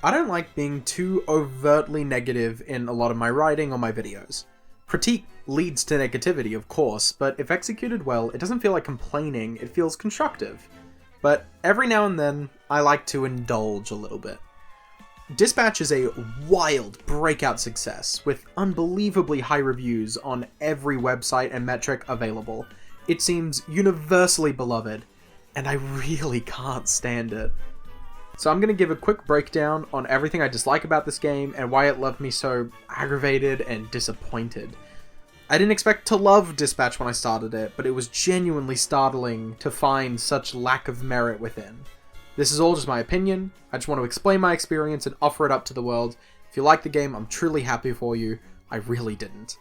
I don't like being too overtly negative in a lot of my writing or my videos. Critique leads to negativity, of course, but if executed well, it doesn't feel like complaining, it feels constructive. But every now and then, I like to indulge a little bit. Dispatch is a wild breakout success, with unbelievably high reviews on every website and metric available. It seems universally beloved, and I really can't stand it. So I'm going to give a quick breakdown on everything I dislike about this game and why it left me so aggravated and disappointed. I didn't expect to love Dispatch when I started it, but it was genuinely startling to find such lack of merit within. This is all just my opinion. I just want to explain my experience and offer it up to the world. If you like the game, I'm truly happy for you. I really didn't.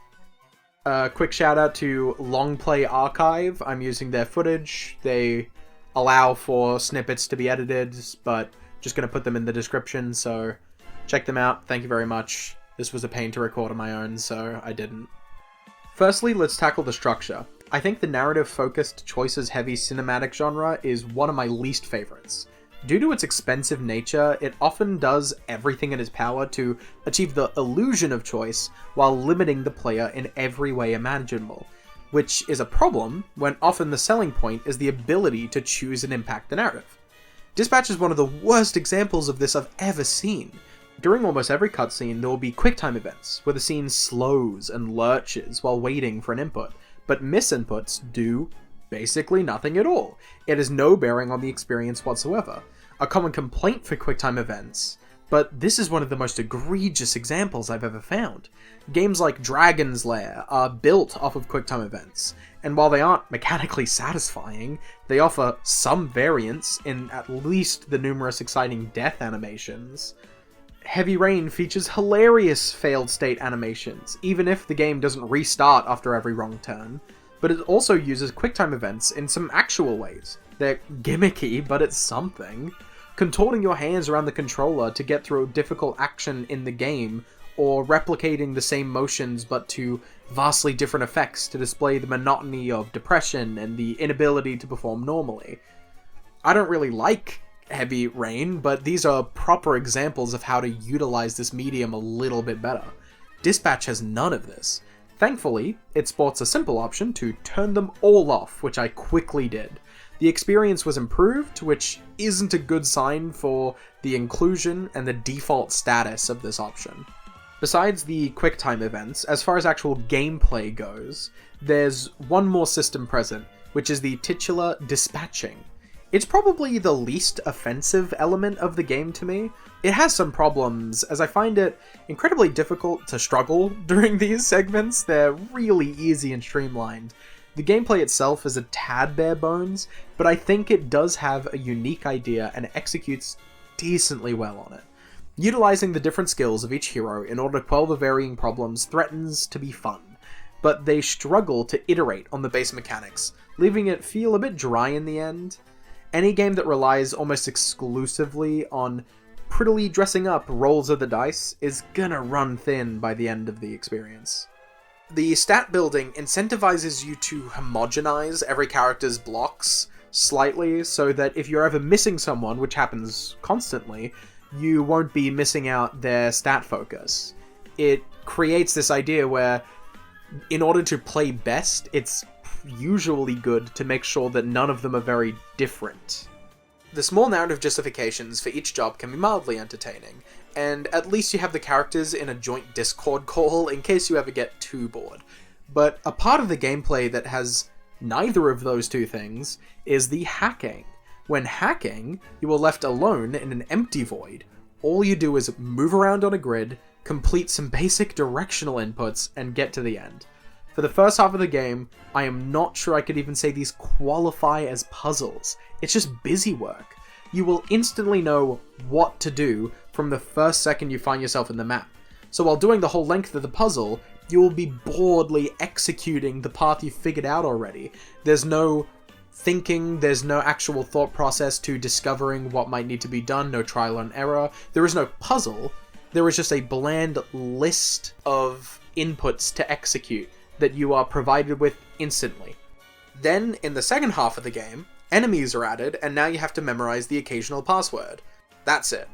Quick shout out to Long Play Archive. I'm using their footage. They allow for snippets to be edited, but just going to put them in the description, so check them out. Thank you very much. This was a pain to record on my own, so I didn't. Firstly, let's tackle the structure. I think the narrative-focused, choices-heavy cinematic genre is one of my least favorites. Due to its expensive nature, it often does everything in its power to achieve the illusion of choice while limiting the player in every way imaginable, which is a problem when often the selling point is the ability to choose and impact the narrative. Dispatch is one of the worst examples of this I've ever seen. During almost every cutscene, there will be QuickTime events, where the scene slows and lurches while waiting for an input, but misinputs do basically nothing at all. It has no bearing on the experience whatsoever. A common complaint for QuickTime events, but this is one of the most egregious examples I've ever found. Games like Dragon's Lair are built off of QuickTime events, and while they aren't mechanically satisfying, they offer some variance in at least the numerous exciting death animations. Heavy Rain features hilarious failed state animations, even if the game doesn't restart after every wrong turn, but it also uses QuickTime events in some actual ways. They're gimmicky, but it's something. Contorting your hands around the controller to get through a difficult action in the game, or replicating the same motions but to vastly different effects to display the monotony of depression and the inability to perform normally. I don't really like Heavy Rain, but these are proper examples of how to utilize this medium a little bit better. Dispatch has none of this. Thankfully, it sports a simple option to turn them all off, which I quickly did. The experience was improved, which isn't a good sign for the inclusion and the default status of this option. Besides the QuickTime events, as far as actual gameplay goes, there's one more system present, which is the titular dispatching. It's probably the least offensive element of the game to me. It has some problems, as I find it incredibly difficult to struggle during these segments. They're really easy and streamlined. The gameplay itself is a tad bare bones, but I think it does have a unique idea and executes decently well on it. Utilizing the different skills of each hero in order to quell the varying problems threatens to be fun, but they struggle to iterate on the base mechanics, leaving it feel a bit dry in the end. Any game that relies almost exclusively on prettily dressing up rolls of the dice is gonna run thin by the end of the experience. The stat building incentivizes you to homogenize every character's blocks slightly so that if you're ever missing someone, which happens constantly, you won't be missing out their stat focus. It creates this idea where, in order to play best, it's usually good to make sure that none of them are very different. The small narrative justifications for each job can be mildly entertaining, and at least you have the characters in a joint Discord call in case you ever get too bored. But a part of the gameplay that has neither of those two things is the hacking. When hacking, you are left alone in an empty void. All you do is move around on a grid, complete some basic directional inputs, and get to the end. For the first half of the game, I am not sure I could even say these qualify as puzzles. It's just busy work. You will instantly know what to do from the first second you find yourself in the map. So while doing the whole length of the puzzle, you will be boredly executing the path you figured out already. There's no thinking, there's no actual thought process to discovering what might need to be done, no trial and error. There is no puzzle, there is just a bland list of inputs to execute that you are provided with instantly. Then, in the second half of the game, enemies are added, and now you have to memorize the occasional password. That's it.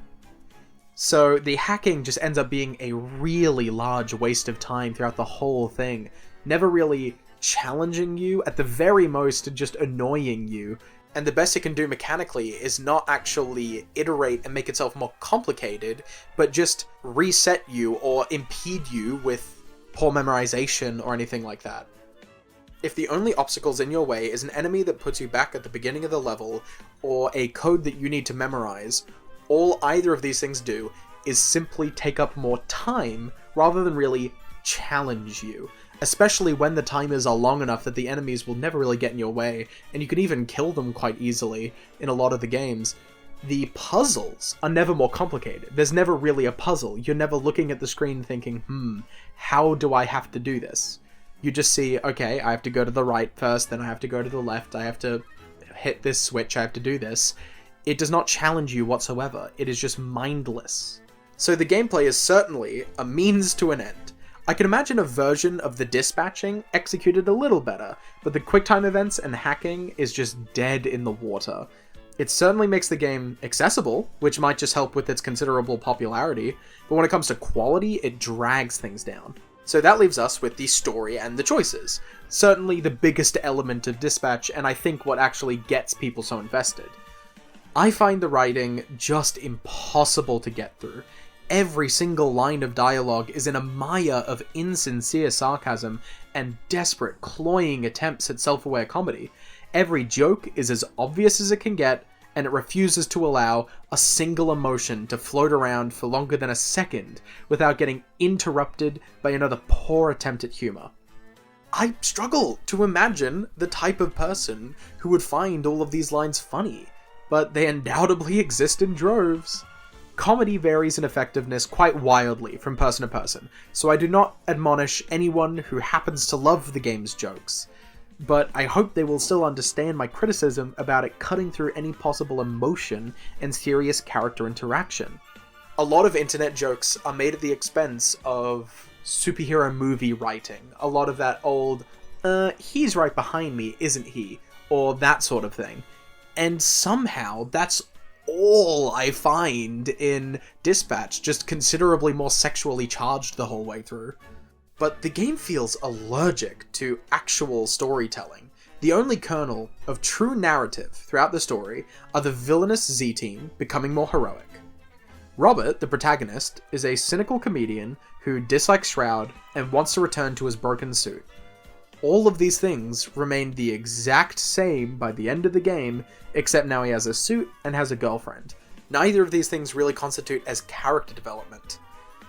So the hacking just ends up being a really large waste of time throughout the whole thing, never really challenging you, at the very most just annoying you. And the best it can do mechanically is not actually iterate and make itself more complicated, but just reset you or impede you with poor memorization or anything like that. If the only obstacles in your way is an enemy that puts you back at the beginning of the level, or a code that you need to memorize, all either of these things do is simply take up more time rather than really challenge you. Especially when the timers are long enough that the enemies will never really get in your way, and you can even kill them quite easily in a lot of the games. The puzzles are never more complicated. There's never really a puzzle. You're never looking at the screen thinking, how do I have to do this? You just see, okay, I have to go to the right first, then I have to go to the left, I have to hit this switch, I have to do this. It does not challenge you whatsoever. It is just mindless. So the gameplay is certainly a means to an end. I can imagine a version of the dispatching executed a little better, but the QuickTime events and hacking is just dead in the water. It certainly makes the game accessible, which might just help with its considerable popularity, but when it comes to quality, it drags things down. So that leaves us with the story and the choices. Certainly the biggest element of Dispatch, and I think what actually gets people so invested. I find the writing just impossible to get through. Every single line of dialogue is in a mire of insincere sarcasm and desperate, cloying attempts at self-aware comedy. Every joke is as obvious as it can get, and it refuses to allow a single emotion to float around for longer than a second without getting interrupted by another poor attempt at humor. I struggle to imagine the type of person who would find all of these lines funny, but they undoubtedly exist in droves. Comedy varies in effectiveness quite wildly from person to person, so I do not admonish anyone who happens to love the game's jokes, but I hope they will still understand my criticism about it cutting through any possible emotion and serious character interaction. A lot of internet jokes are made at the expense of superhero movie writing, a lot of that old, he's right behind me, isn't he? Or that sort of thing. And somehow, that's all I find in Dispatch, just considerably more sexually charged the whole way through. But the game feels allergic to actual storytelling. The only kernel of true narrative throughout the story are the villainous Z-Team becoming more heroic. Robert, the protagonist, is a cynical comedian who dislikes Shroud and wants to return to his broken suit. All of these things remain the exact same by the end of the game, except now he has a suit and has a girlfriend. Neither of these things really constitute as character development.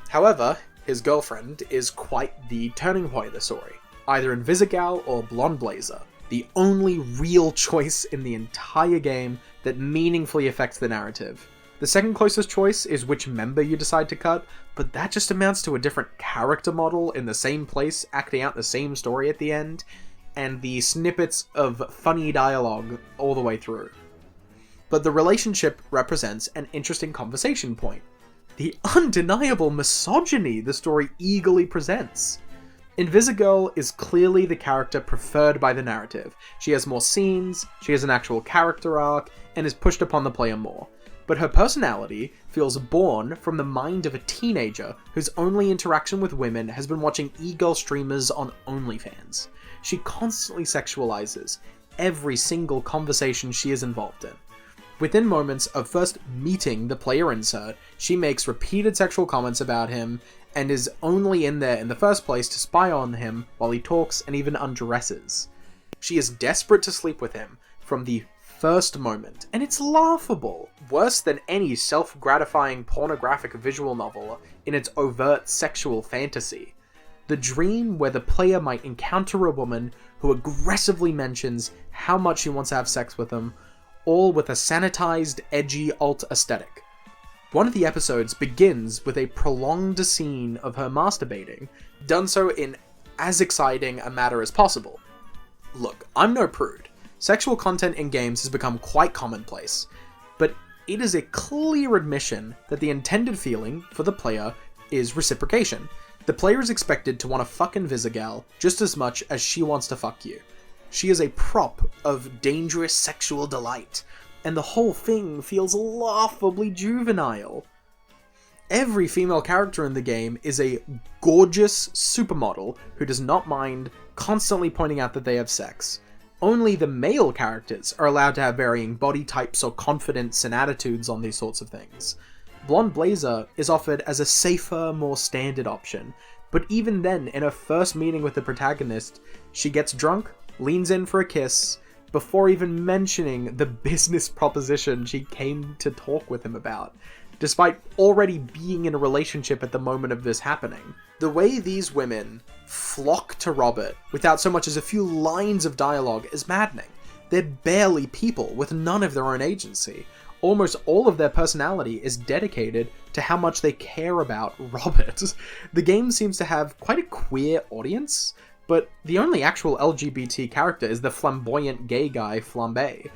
However, his girlfriend is quite the turning point of the story, either Invisigal or Blonde Blazer, the only real choice in the entire game that meaningfully affects the narrative. The second closest choice is which member you decide to cut, but that just amounts to a different character model in the same place, acting out the same story at the end, and the snippets of funny dialogue all the way through. But the relationship represents an interesting conversation point. The undeniable misogyny the story eagerly presents. Invisigirl is clearly the character preferred by the narrative. She has more scenes, she has an actual character arc, and is pushed upon the player more. But her personality feels born from the mind of a teenager whose only interaction with women has been watching e-girl streamers on OnlyFans. She constantly sexualizes every single conversation she is involved in. Within moments of first meeting the player insert, she makes repeated sexual comments about him and is only in there in the first place to spy on him while he talks and even undresses. She is desperate to sleep with him from the first moment, and it's laughable. Worse than any self-gratifying pornographic visual novel in its overt sexual fantasy. The dream where the player might encounter a woman who aggressively mentions how much she wants to have sex with them, all with a sanitized, edgy alt aesthetic. One of the episodes begins with a prolonged scene of her masturbating, done so in as exciting a manner as possible. Look, I'm no prude. Sexual content in games has become quite commonplace, but it is a clear admission that the intended feeling for the player is reciprocation. The player is expected to want to fuck Invisigal just as much as she wants to fuck you. She is a prop of dangerous sexual delight, and the whole thing feels laughably juvenile. Every female character in the game is a gorgeous supermodel who does not mind constantly pointing out that they have sex. Only the male characters are allowed to have varying body types or confidence and attitudes on these sorts of things. Blonde Blazer is offered as a safer, more standard option, but even then, in her first meeting with the protagonist, she gets drunk, leans in for a kiss, before even mentioning the business proposition she came to talk with him about, despite already being in a relationship at the moment of this happening. The way these women flock to Robert without so much as a few lines of dialogue is maddening. They're barely people with none of their own agency. Almost all of their personality is dedicated to how much they care about Robert. The game seems to have quite a queer audience, but the only actual LGBT character is the flamboyant gay guy Flambe.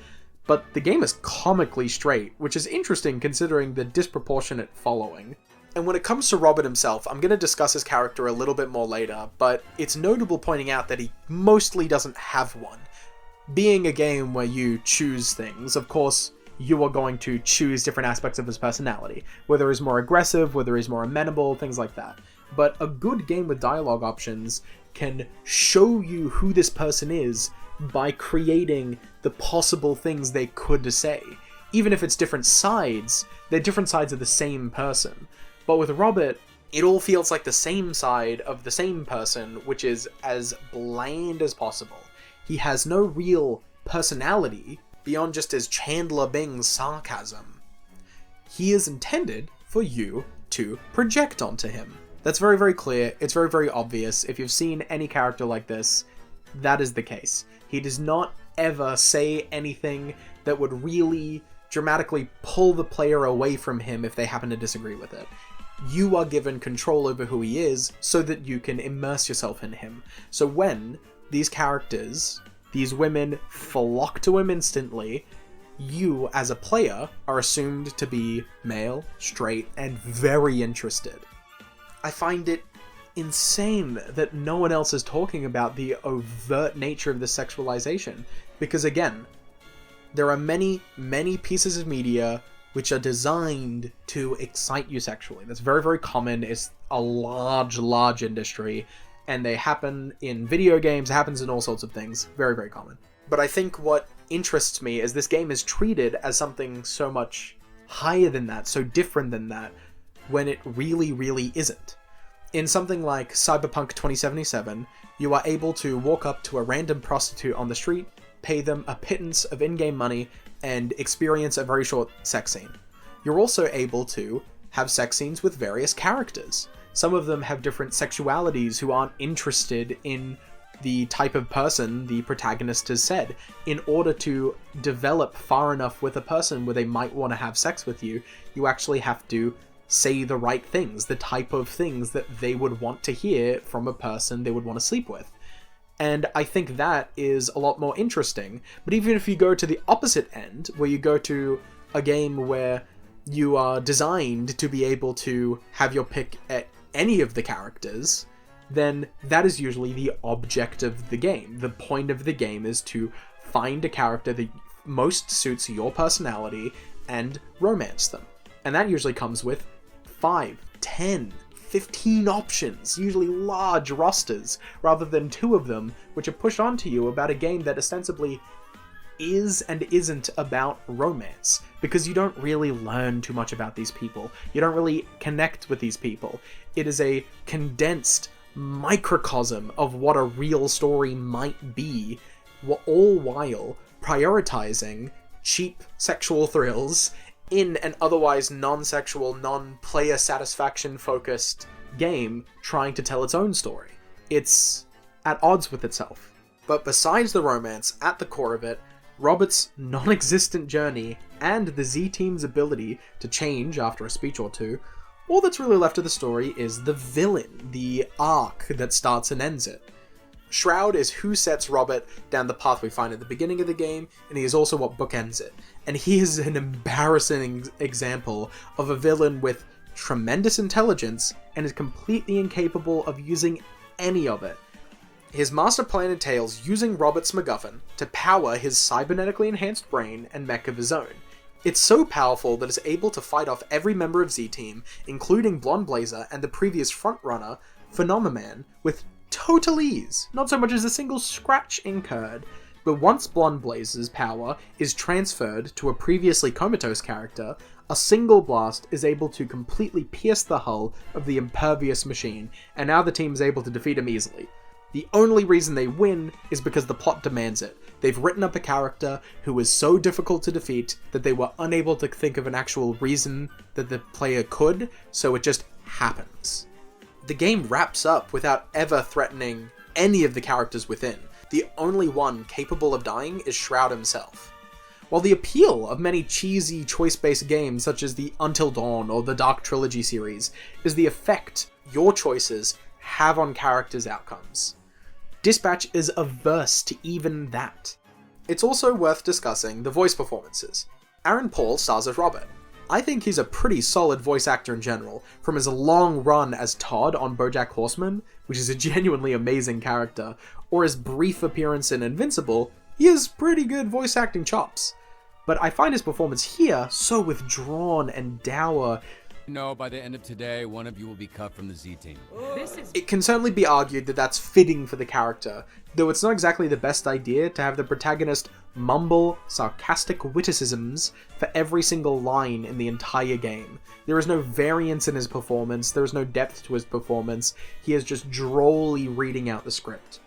But the game is comically straight, which is interesting considering the disproportionate following. And when it comes to Robert himself, I'm going to discuss his character a little bit more later, but it's notable pointing out that he mostly doesn't have one. Being a game where you choose things, of course, you are going to choose different aspects of his personality, whether he's more aggressive, whether he's more amenable, things like that. But a good game with dialogue options can show you who this person is by creating the possible things they could say. Even if it's different sides, they're different sides of the same person. But with Robert, it all feels like the same side of the same person, which is as bland as possible. He has no real personality beyond just his Chandler Bing sarcasm. He is intended for you to project onto him. That's very, very clear. It's very, very obvious. If you've seen any character like this, that is the case. He does not ever say anything that would really dramatically pull the player away from him if they happen to disagree with it. You are given control over who he is so that you can immerse yourself in him. So when these characters, these women, flock to him instantly, you as a player are assumed to be male, straight, and very interested. I find it insane that no one else is talking about the overt nature of the sexualization, because again, there are many, many pieces of media which are designed to excite you sexually. That's very, very common. It's a large, large industry, and they happen in video games, it happens in all sorts of things. Very, very common. But I think what interests me is this game is treated as something so much higher than that, so different than that, when it really, really isn't. In something like Cyberpunk 2077, you are able to walk up to a random prostitute on the street, pay them a pittance of in-game money, and experience a very short sex scene. You're also able to have sex scenes with various characters. Some of them have different sexualities who aren't interested in the type of person the protagonist has said. In order to develop far enough with a person where they might want to have sex with you, you actually have to say the right things, the type of things that they would want to hear from a person they would want to sleep with. And I think that is a lot more interesting. But even if you go to the opposite end, where you go to a game where you are designed to be able to have your pick at any of the characters, then that is usually the object of the game. The point of the game is to find a character that most suits your personality and romance them. And that usually comes with 5, 10, 15 options, usually large rosters, rather than 2 of them, which are pushed onto you about a game that ostensibly is and isn't about romance, because you don't really learn too much about these people. You don't really connect with these people. It is a condensed microcosm of what a real story might be, all while prioritizing cheap sexual thrills in an otherwise non-sexual, non-player satisfaction-focused game trying to tell its own story. It's at odds with itself. But besides the romance, at the core of it, Robert's non-existent journey and the Z-Team's ability to change after a speech or two, all that's really left of the story is the villain, the arc that starts and ends it. Shroud is who sets Robert down the path we find at the beginning of the game, and he is also what bookends it. And he is an embarrassing example of a villain with tremendous intelligence and is completely incapable of using any of it. His master plan entails using Robert's MacGuffin to power his cybernetically enhanced brain and mech of his own. It's so powerful that it's able to fight off every member of Z-Team, including Blonde Blazer and the previous frontrunner, Phenomenon, with total ease, not so much as a single scratch incurred. But once Blonde Blazer's power is transferred to a previously comatose character, a single blast is able to completely pierce the hull of the impervious machine, and now the team is able to defeat him easily. The only reason they win is because the plot demands it. They've written up a character who was so difficult to defeat that they were unable to think of an actual reason that the player could, so it just happens. The game wraps up without ever threatening any of the characters within. The only one capable of dying is Shroud himself. While the appeal of many cheesy choice-based games such as the Until Dawn or the Dark Trilogy series is the effect your choices have on characters' outcomes, Dispatch is averse to even that. It's also worth discussing the voice performances. Aaron Paul stars as Robert. I think he's a pretty solid voice actor in general, from his long run as Todd on BoJack Horseman, which is a genuinely amazing character, or his brief appearance in Invincible. He has pretty good voice acting chops. But I find his performance here so withdrawn and dour. No, by the end of today, one of you will be cut from the Z-Team. It can certainly be argued that that's fitting for the character, though it's not exactly the best idea to have the protagonist mumble sarcastic witticisms for every single line in the entire game. There is no variance in his performance, there is no depth to his performance, he is just drolly reading out the script.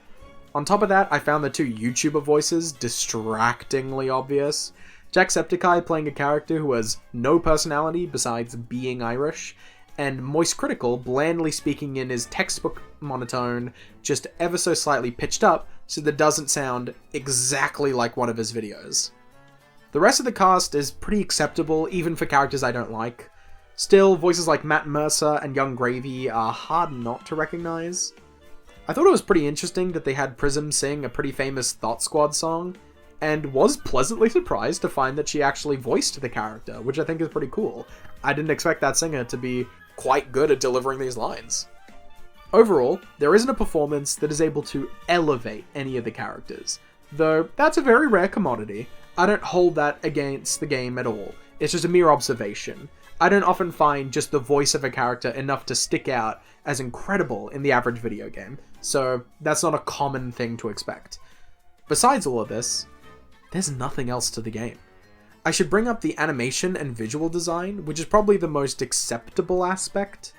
On top of that, I found the two YouTuber voices distractingly obvious. Jacksepticeye playing a character who has no personality besides being Irish, and Moist Critical blandly speaking in his textbook monotone, just ever so slightly pitched up so that it doesn't sound exactly like one of his videos. The rest of the cast is pretty acceptable even for characters I don't like. Still, voices like Matt Mercer and Young Gravy are hard not to recognize. I thought it was pretty interesting that they had Prism sing a pretty famous Thought Squad song, and was pleasantly surprised to find that she actually voiced the character, which I think is pretty cool. I didn't expect that singer to be quite good at delivering these lines. Overall, there isn't a performance that is able to elevate any of the characters, though that's a very rare commodity. I don't hold that against the game at all, it's just a mere observation. I don't often find just the voice of a character enough to stick out as incredible in the average video game, so that's not a common thing to expect. Besides all of this, there's nothing else to the game. I should bring up the animation and visual design, which is probably the most acceptable aspect.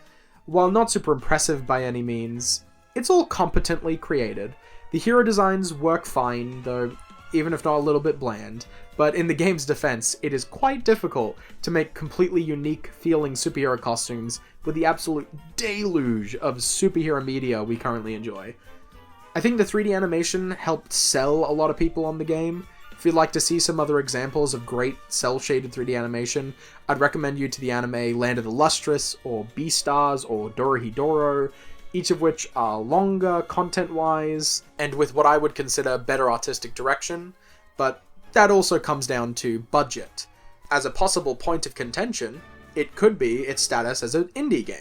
While not super impressive by any means, it's all competently created. The hero designs work fine, though even if not a little bit bland, but in the game's defense, it is quite difficult to make completely unique feeling superhero costumes with the absolute deluge of superhero media we currently enjoy. I think the 3D animation helped sell a lot of people on the game. If you'd like to see some other examples of great cel-shaded 3D animation, I'd recommend you to the anime Land of the Lustrous, or Beastars, or Dorohedoro, each of which are longer content-wise, and with what I would consider better artistic direction, but that also comes down to budget. As a possible point of contention, it could be its status as an indie game.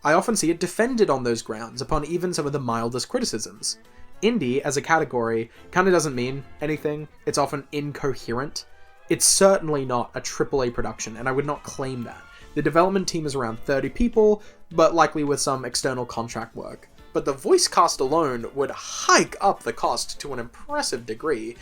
I often see it defended on those grounds upon even some of the mildest criticisms. Indie, as a category, kinda doesn't mean anything. It's often incoherent. It's certainly not a AAA production, and I would not claim that. The development team is around 30 people, but likely with some external contract work. But the voice cast alone would hike up the cost to an impressive degree,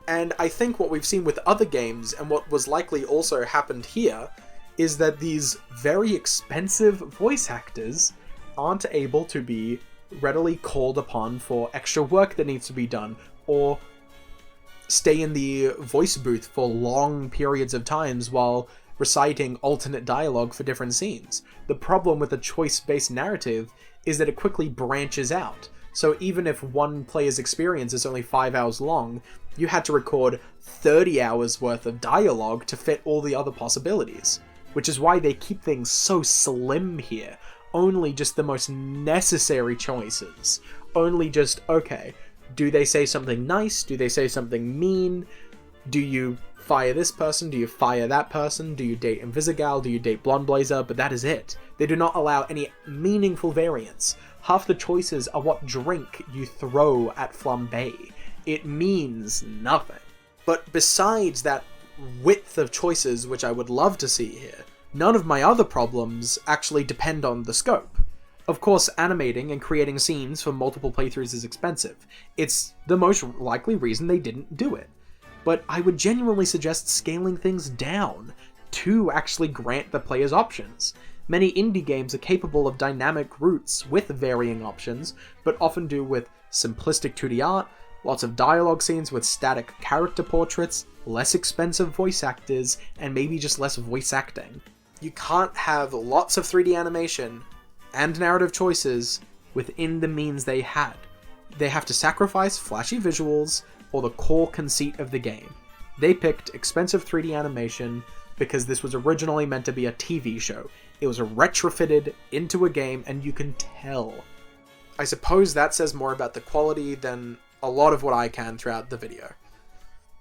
and I think what we've seen with other games, and what was likely also happened here, is that these very expensive voice actors aren't able to be readily called upon for extra work that needs to be done, or stay in the voice booth for long periods of times while reciting alternate dialogue for different scenes. The problem with a choice-based narrative is that it quickly branches out. So even if one player's experience is only 5 hours long, you had to record 30 hours worth of dialogue to fit all the other possibilities. Which is why they keep things so slim here. Only just the most necessary choices. Only just, okay, do they say something nice? Do they say something mean? Do you fire this person? Do you fire that person? Do you date Invisigal? Do you date Blonde Blazer? But that is it. They do not allow any meaningful variance. Half the choices are what drink you throw at flambe. It means nothing. But besides that width of choices which I would love to see here, none of my other problems actually depend on the scope. Of course, animating and creating scenes for multiple playthroughs is expensive. It's the most likely reason they didn't do it. But I would genuinely suggest scaling things down to actually grant the players options. Many indie games are capable of dynamic routes with varying options, but often do with simplistic 2D art, lots of dialogue scenes with static character portraits, less expensive voice actors, and maybe just less voice acting. You can't have lots of 3D animation and narrative choices within the means they had. They have to sacrifice flashy visuals or the core conceit of the game. They picked expensive 3D animation because this was originally meant to be a TV show. It was retrofitted into a game, and you can tell. I suppose that says more about the quality than a lot of what I can throughout the video.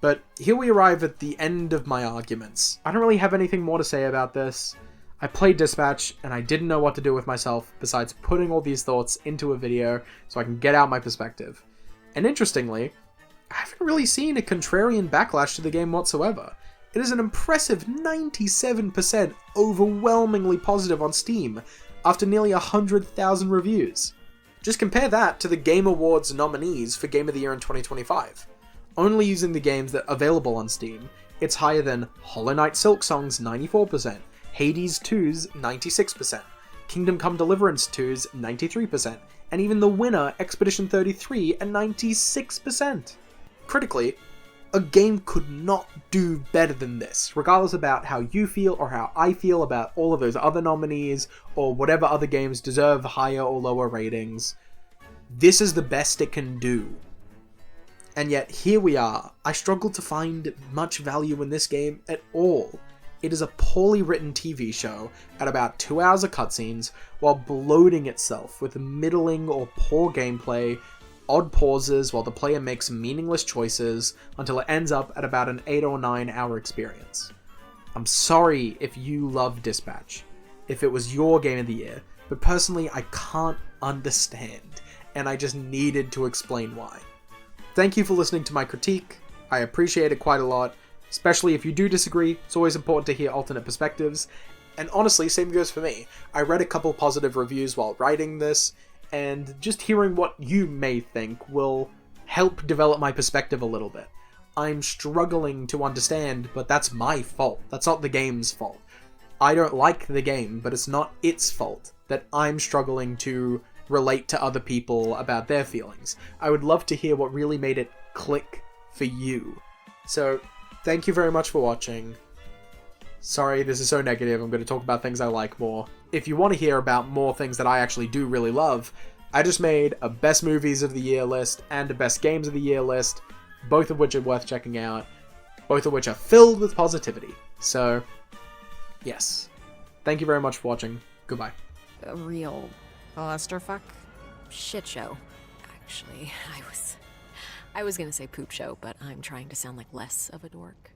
But here we arrive at the end of my arguments. I don't really have anything more to say about this. I played Dispatch, and I didn't know what to do with myself besides putting all these thoughts into a video so I can get out my perspective. And interestingly, I haven't really seen a contrarian backlash to the game whatsoever. It is an impressive 97% overwhelmingly positive on Steam after nearly 100,000 reviews. Just compare that to the Game Awards nominees for Game of the Year in 2025. Only using the games that are available on Steam, it's higher than Hollow Knight Silksong's 94%, Hades 2's 96%, Kingdom Come Deliverance 2's 93%, and even the winner, Expedition 33, at 96%. Critically, a game could not do better than this, regardless about how you feel or how I feel about all of those other nominees, or whatever other games deserve higher or lower ratings. This is the best it can do. And yet, here we are. I struggle to find much value in this game at all. It is a poorly written TV show at about 2 hours of cutscenes, while bloating itself with middling or poor gameplay, odd pauses while the player makes meaningless choices, until it ends up at about an 8 or 9 hour experience. I'm sorry if you love Dispatch, if it was your game of the year, but personally I can't understand, and I just needed to explain why. Thank you for listening to my critique. I appreciate it quite a lot, especially if you do disagree. It's always important to hear alternate perspectives, and honestly, same goes for me. I read a couple positive reviews while writing this, and just hearing what you may think will help develop my perspective a little bit. I'm struggling to understand, but that's my fault. That's not the game's fault. I don't like the game, but it's not its fault that I'm struggling to relate to other people about their feelings. I would love to hear what really made it click for you. So, thank you very much for watching. Sorry, this is so negative. I'm going to talk about things I like more. If you want to hear about more things that I actually do really love, I just made a best movies of the year list and a best games of the year list, both of which are worth checking out, both of which are filled with positivity. So, yes. Thank you very much for watching. Goodbye. A real clusterfuck shit show. Actually, I was gonna say poop show, but I'm trying to sound like less of a dork.